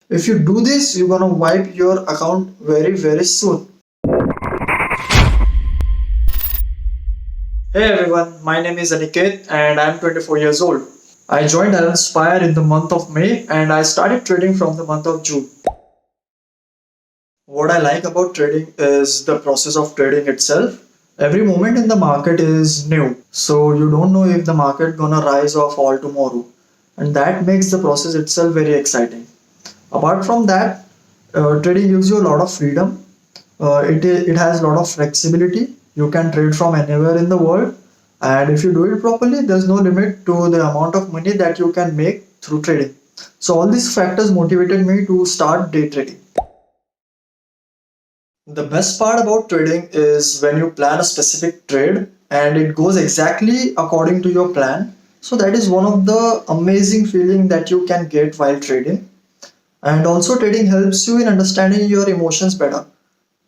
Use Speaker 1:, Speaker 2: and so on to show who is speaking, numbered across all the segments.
Speaker 1: If you do this, you're gonna wipe your account very, very soon. Hey everyone, my name is Aniket and I'm 24 years old. I joined Havenspire in the month of May and I started trading from the month of June. What I like about trading is the process of trading itself. Every moment in the market is new, so you don't know if the market gonna rise or fall tomorrow, and that makes the process itself very exciting. Apart from that, trading gives you a lot of freedom. It has a lot of flexibility. You can trade from anywhere in the world, and if you do it properly, there's no limit to the amount of money that you can make through trading. So all these factors motivated me to start day trading. The best part about trading is when you plan a specific trade and it goes exactly according to your plan. So that is one of the amazing feeling that you can get while trading. And also trading helps you in understanding your emotions better.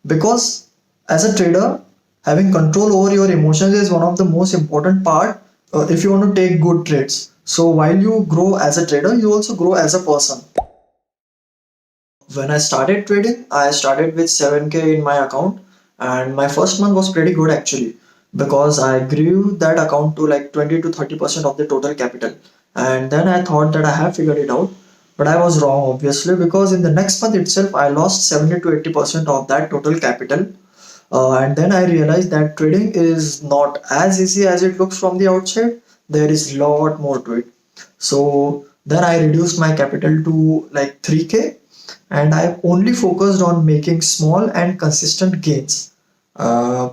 Speaker 1: Because as a trader, having control over your emotions is one of the most important part if you want to take good trades. So while you grow as a trader, you also grow as a person. When I started trading, I started with 7K in my account, and my first month was pretty good actually because I grew that account to like 20 to 30% of the total capital. And then I thought that I have figured it out, but I was wrong obviously because in the next month itself I lost 70 to 80% of that total capital. And then I realized that trading is not as easy as it looks from the outside. There is a lot more to it. So then I reduced my capital to like 3K and I only focused on making small and consistent gains. Uh,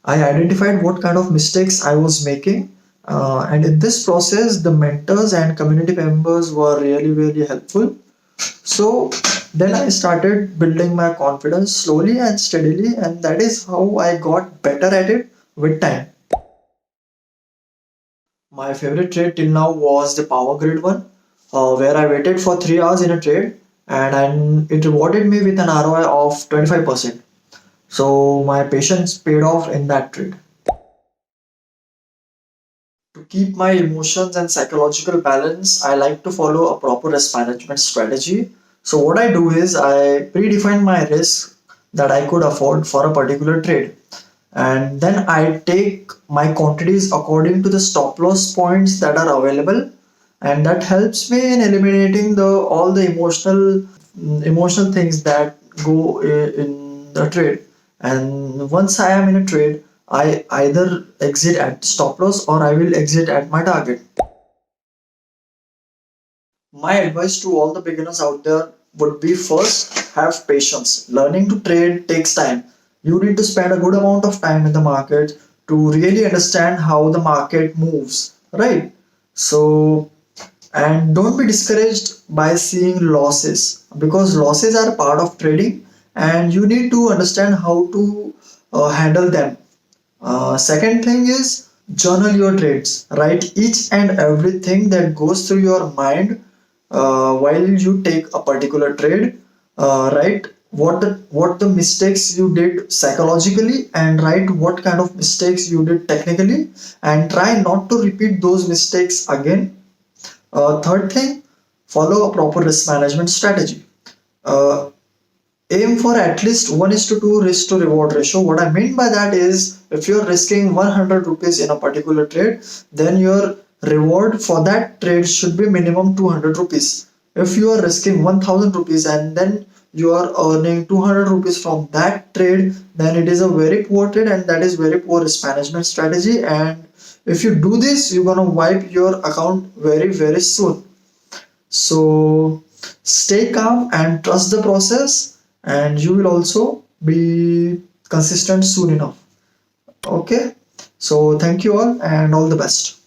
Speaker 1: I identified what kind of mistakes I was making, and in this process, the mentors and community members were really, really helpful. So then I started building my confidence slowly and steadily, and that is how I got better at it with time. My favorite trade till now was the power grid one, where I waited for 3 hours in a trade and it rewarded me with an ROI of 25%. So my patience paid off in that trade. To keep my emotions and psychological balance, I like to follow a proper risk management strategy. So what I do is I predefine my risk that I could afford for a particular trade. And then I take my quantities according to the stop loss points that are available, and that helps me in eliminating the all the emotional things that go in the trade. And once I am in a trade, I either exit at stop loss or I will exit at my target. My advice to all the beginners out there would be first, have patience. Learning to trade takes time. You need to spend a good amount of time in the market to really understand how the market moves, right? So, and don't be discouraged by seeing losses because losses are part of trading and you need to understand how to handle them. Second thing is journal your trades. Write each and everything that goes through your mind while you take a particular trade. Write what the mistakes you did psychologically and write what kind of mistakes you did technically and try not to repeat those mistakes again. Third thing, follow a proper risk management strategy. Uh, Aim for at least 1 is to 2 risk to reward ratio. What I mean by that is if you're risking 100 rupees in a particular trade, then your reward for that trade should be minimum 200 rupees. If you are risking 1000 rupees and then you are earning 200 rupees from that trade, then it is a very poor trade and that is very poor risk management strategy. And if you do this, you're gonna wipe your account very, very soon. So stay calm and trust the process, and you will also be consistent soon enough. Okay, so thank you all and all the best.